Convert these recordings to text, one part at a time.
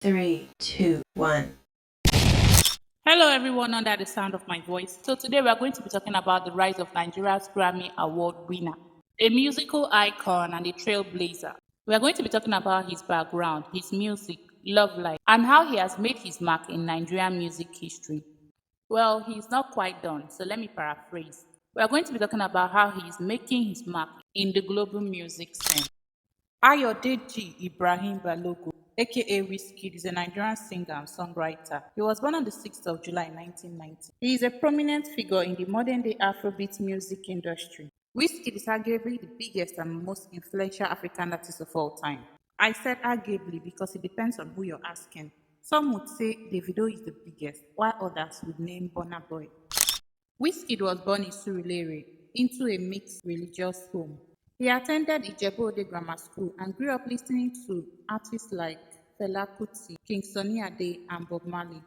Three, two, one. Hello, everyone under the sound of my voice. So, today we are going to be talking about the rise of Nigeria's Grammy Award winner, a musical icon and a trailblazer. We are going to be talking about his background, his music, love life, and how he has made his mark in Nigerian music history. Well, he's not quite done, so let me paraphrase. We are going to be talking about how he is making his mark in the global music scene. Ayodeji Ibrahim Balogun, aka Wizkid, is a Nigerian singer and songwriter. He was born on the 6th of July 1990. He is a prominent figure in the modern day Afrobeat music industry. Wizkid is arguably the biggest and most influential African artist of all time. I said arguably because it depends on who you're asking. Some would say Davido is the biggest, while others would name Burna Boy. Wizkid was born in Surulere into a mixed religious home. He attended Ijebu-Ode Grammar School and grew up listening to artists like Fela Kuti, King Sunny Ade, and Bob Marley.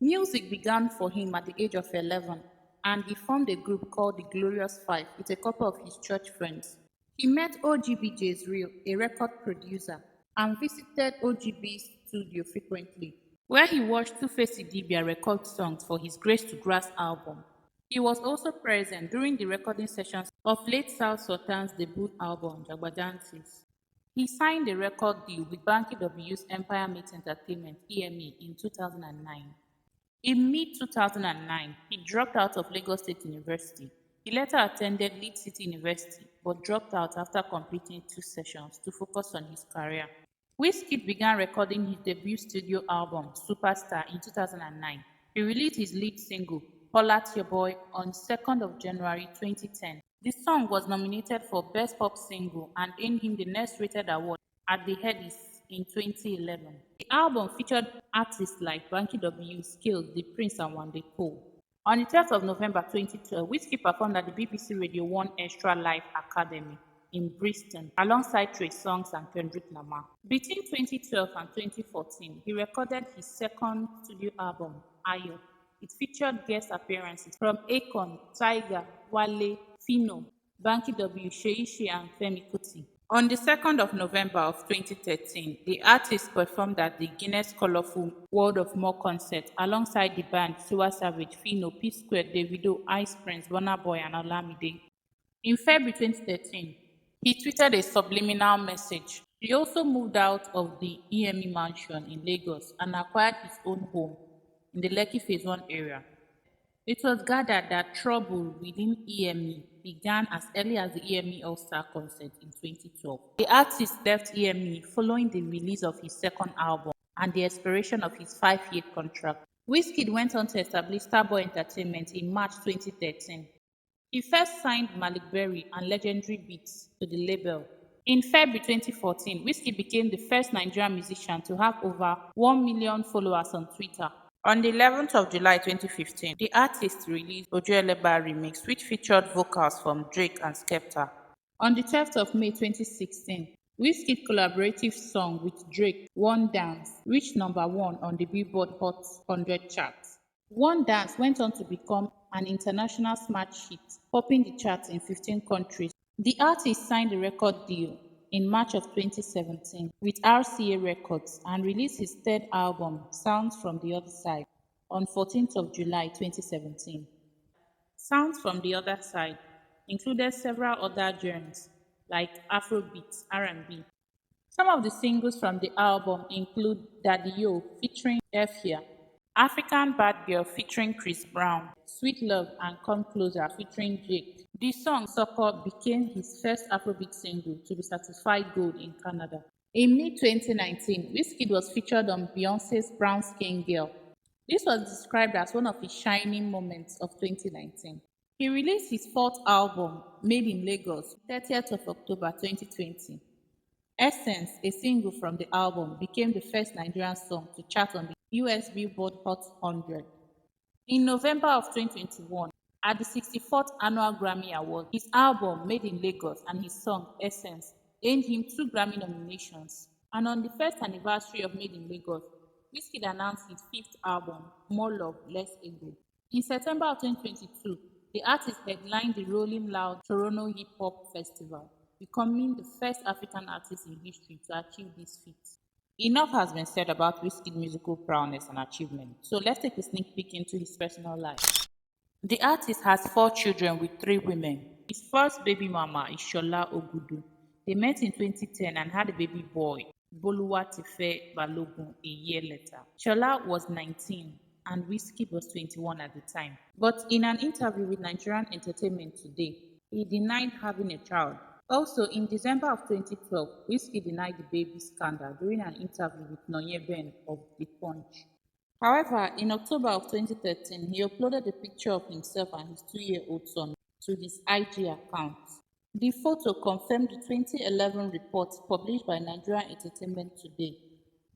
Music began for him at the age of 11, and he formed a group called the Glorious Five with a couple of his church friends. He met OGB Jezreel, a record producer, and visited OGB's studio frequently, where he watched Two-Face Idibia record songs for his Grace to Grass album. He was also present during the recording sessions of late South Sultan's debut album, Jagbajantis. He signed a record deal with Banky W's Empire Mate Entertainment (EME) in 2009. In mid 2009, he dropped out of Lagos State University. He later attended Leeds City University but dropped out after completing 2 sessions to focus on his career. Wizkid began recording his debut studio album, Superstar, in 2009. He released his lead single, Holla at Your Boy, on 2nd of January 2010. The song was nominated for Best Pop Single and earned him the Next Rated Award at the Headies in 2011. The album featured artists like Banky W, Skills, The Prince, and Wande Cole. On the 12th of November 2012, Wizkid performed at the BBC Radio 1 Extra Live Academy in Bristol alongside Trey Songz and Kendrick Lamar. Between 2012 and 2014, he recorded his second studio album, Ayo. It featured guest appearances from Akon, Tyga, Wale, Fino, Banky W, Seyi and Femi Kuti. On the 2nd of November of 2013, the artist performed at the Guinness Colorful World of More concert alongside the band Tiwa Savage, Fino, P-Square, Davido, Ice Prince, Burna Boy, and Olamide. In February 2013, he tweeted a subliminal message. He also moved out of the EME mansion in Lagos and acquired his own home in the Lekki Phase 1 area. It was gathered that trouble within EME began as early as the EME All-Star concert in 2012. The artist left EME following the release of his second album and the expiration of his 5-year contract. Wizkid went on to establish Starboy Entertainment in March 2013. He first signed Malik Berry and Legendary Beats to the label. In February 2014, Wizkid became the first Nigerian musician to have over 1 million followers on Twitter. On the 11th of July 2015, the artist released Ojueleba Remix, which featured vocals from Drake and Skepta. On the 12th of May 2016, Wizkid's collaborative song with Drake, One Dance, reached number 1 on the Billboard Hot 100 charts. One Dance went on to become an international smash hit, topping the charts in 15 countries. The artist signed a record deal in March of 2017 with RCA Records and released his third album, Sounds from the Other Side, on 14th of July 2017. Sounds from the Other Side included several other genres like Afrobeat, R&B. Some of the singles from the album include Daddy Yo featuring F Here, African Bad Girl featuring Chris Brown, Sweet Love and Come Closer featuring Jake. The song Sucker became his first Afrobeat single to be certified gold in Canada. In mid 2019, Wizkid was featured on Beyonce's Brown Skin Girl. This was described as one of his shining moments of 2019. He released his fourth album, Made in Lagos, 30th of October 2020. Essence, a single from the album, became the first Nigerian song to chart on the US Billboard Hot 100. In November of 2021, at the 64th Annual Grammy Award, his album Made in Lagos and his song Essence earned him 2 Grammy nominations. And on the first anniversary of Made in Lagos, Wizkid announced his fifth album, More Love, Less Ego. In September of 2022, the artist headlined the Rolling Loud Toronto Hip Hop Festival, becoming the first African artist in history to achieve this feat. Enough has been said about Wizkid's musical prowess and achievement, so let's take a sneak peek into his personal life. The artist has 4 children with 3 women. His first baby mama is Shola Ogudu. They met in 2010 and had a baby boy, Boluwatife Balogun, a year later. Shola was 19 and Wizkid was 21 at the time. But in an interview with Nigerian Entertainment Today, he denied having a child. Also, in December of 2012, Wizkid denied the baby scandal during an interview with Ben of The Punch. However, in October of 2013, he uploaded a picture of himself and his 2-year-old son to his IG account. The photo confirmed the 2011 report published by Nigerian Entertainment Today.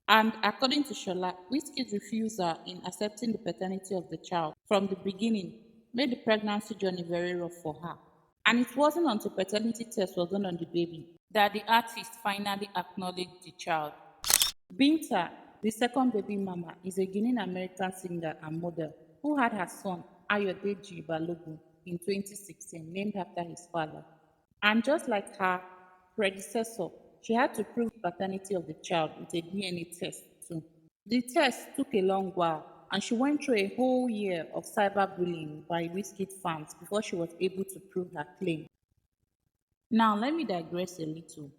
And according to Shola, Wizkid's refusal in accepting the paternity of the child from the beginning made the pregnancy journey very rough for her. And it wasn't until paternity test was done on the baby that the artist finally acknowledged the child. Binta, the second baby mama, is a Guinean American singer and model who had her son Ayodeji Balogun in 2016, named after his father. And just like her predecessor, she had to prove the paternity of the child with a DNA test too. The test took a long while, and she went through a whole year of cyberbullying by Wizkid fans before she was able to prove her claim. Now, let me digress a little.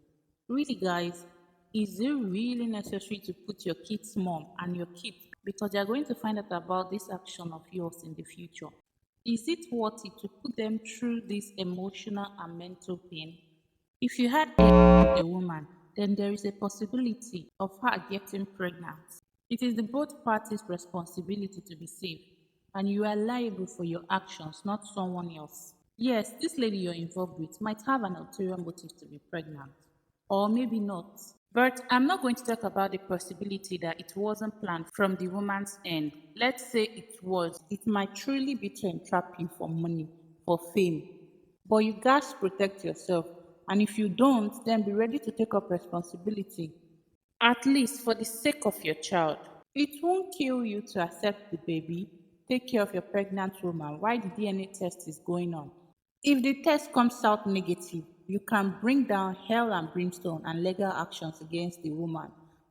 Really, guys, is it really necessary to put your kid's mom and your kids because they are going to find out about this action of yours in the future? Is it worth it to put them through this emotional and mental pain? If you had a woman, then there is a possibility of her getting pregnant. It is the both parties' responsibility to be safe, and you are liable for your actions, not someone else. Yes, this lady you're involved with might have an ulterior motive to be pregnant, or maybe not. But I'm not going to talk about the possibility that it wasn't planned from the woman's end. Let's say it was. It might truly be to entrap you for money, for fame. But you guys protect yourself. And if you don't, then be ready to take up responsibility, at least for the sake of your child. It won't kill you to accept the baby, take care of your pregnant woman while the DNA test is going on. If the test comes out negative, you can bring down hell and brimstone and legal actions against the woman.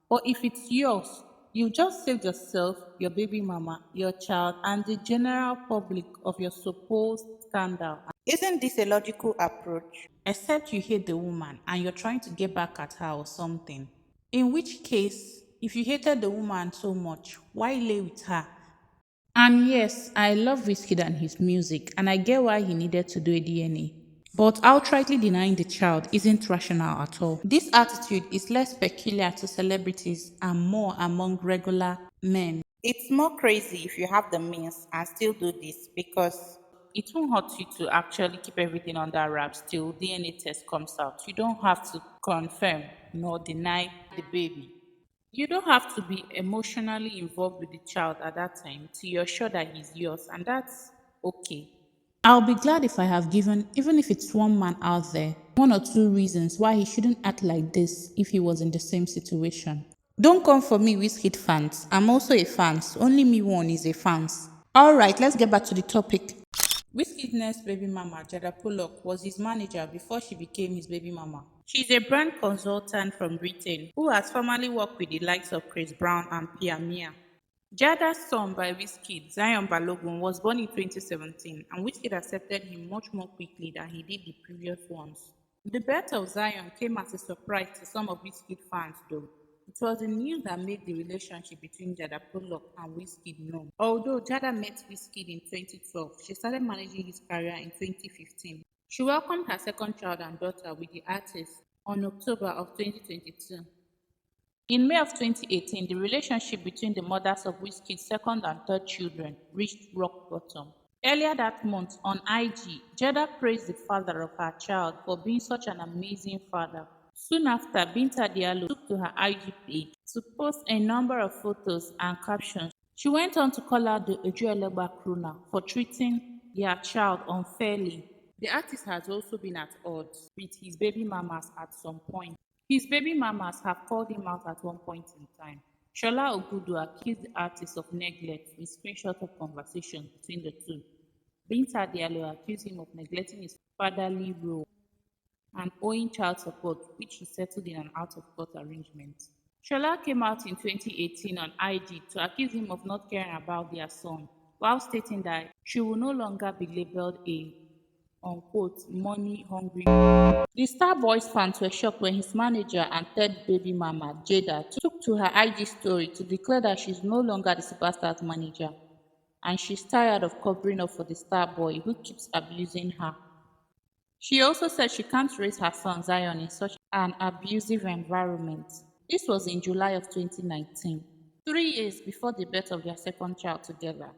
But if it's yours, you just saved yourself, your baby mama, your child, and the general public of your supposed scandal. Isn't this a logical approach? Except you hate the woman and you're trying to get back at her or something. In which case, if you hated the woman so much, why lay with her? And yes, I love Wizkid and his music, and I get why he needed to do a DNA. But outrightly denying the child isn't rational at all. This attitude is less peculiar to celebrities and more among regular men. It's more crazy if you have the means and still do this because it won't hurt you to actually keep everything under wraps till DNA test comes out. You don't have to confirm nor deny the baby. You don't have to be emotionally involved with the child at that time till you're sure that he's yours, and that's okay. I'll be glad if I have given, even if it's one man out there, 1 or 2 reasons why he shouldn't act like this if he was in the same situation. Don't come for me, Wizkid fans. I'm also a fans. Only me one is a fans. Alright, let's get back to the topic. Wizkid's next baby mama, Jada Pollock, was his manager before she became his baby mama. She's a brand consultant from Britain who has formerly worked with the likes of Chris Brown and Pia Mia. Jada's son by Wizkid, Zion Balogun, was born in 2017, and Wizkid accepted him much more quickly than he did the previous ones. The birth of Zion came as a surprise to some of Wizkid fans, though. It was the news that made the relationship between Jada Pollock and Wizkid known. Although Jada met Wizkid in 2012, she started managing his career in 2015. She welcomed her second child and daughter with the artist on October of 2022. In May of 2018, the relationship between the mothers of Wizkid's second and third children reached rock bottom. Earlier that month, on IG, Jada praised the father of her child for being such an amazing father. Soon after, Binta Diallo took to her IG page to post a number of photos and captions. She went on to call out the Ejuelegba crooner for treating their child unfairly. The artist has also been at odds with his baby mamas at some point. His baby mamas have called him out at one point in time. Shola Ogudu accused the artist of neglect with screenshots of conversations between the two. Binta Diallo accused him of neglecting his fatherly role and owing child support, which he settled in an out-of-court arrangement. Shola came out in 2018 on IG to accuse him of not caring about their son, while stating that she will no longer be labeled a unquote money hungry. The Starboy's fans were shocked when his manager and third baby mama, Jada, took to her IG story to declare that she's no longer the superstar's manager and she's tired of covering up for the Starboy who keeps abusing her. She also said she can't raise her son Zion in such an abusive environment. This was in July of 2019, 3 years before the birth of their second child together.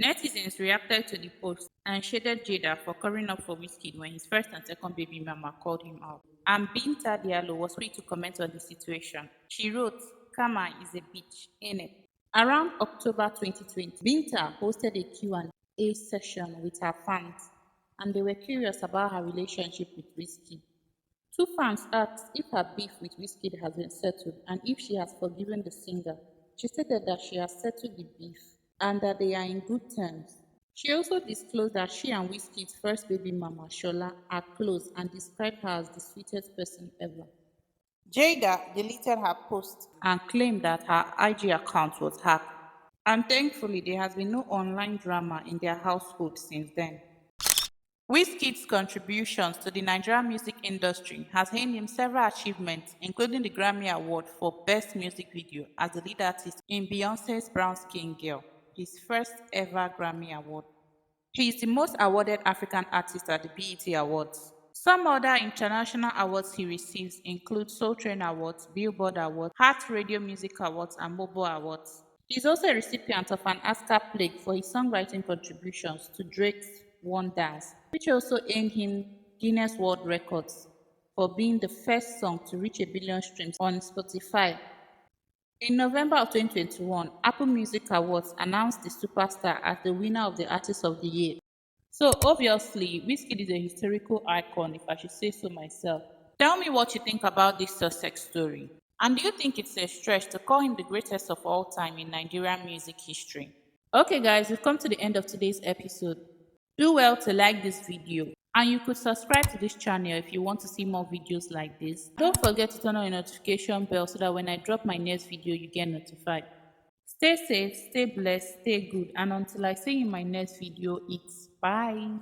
Netizens reacted to the post and shaded Jada for covering up for Wizkid when his first and second baby mama called him out. And Binta Diallo was quick to comment on the situation. She wrote, "Kama is a bitch, ain't it?" Around October 2020, Binta hosted a Q&A session with her fans, and they were curious about her relationship with Wizkid. Two fans asked if her beef with Wizkid has been settled and if she has forgiven the singer. She stated that she has settled the beef and that they are in good terms. She also disclosed that she and Wizkid's first baby mama, Shola, are close and described her as the sweetest person ever. Jada deleted her post and claimed that her IG account was hacked. And thankfully, there has been no online drama in their household since then. Wizkid's contributions to the Nigerian music industry has earned him several achievements, including the Grammy Award for Best Music Video as the lead artist in Beyoncé's Brown Skin Girl, his first ever Grammy Award. He is the most awarded African artist at the BET Awards. Some other international awards he receives include Soul Train Awards, Billboard Awards, Heart Radio Music Awards, and Mobile Awards. He is also a recipient of an Oscar plaque for his songwriting contributions to Drake's One Dance, which also earned him Guinness World Records for being the first song to reach a billion streams on Spotify. In November of 2021, Apple Music Awards announced the superstar as the winner of the Artist of the Year. So obviously, Wizkid is a historical icon, if I should say so myself. Tell me what you think about this success story. And do you think it's a stretch to call him the greatest of all time in Nigerian music history? Okay, guys, we've come to the end of today's episode. Do well to like this video. And you could subscribe to this channel if you want to see more videos like this. Don't forget to turn on your notification bell so that when I drop my next video, you get notified. Stay safe, stay blessed, stay good, and until I see you in my next video, it's bye.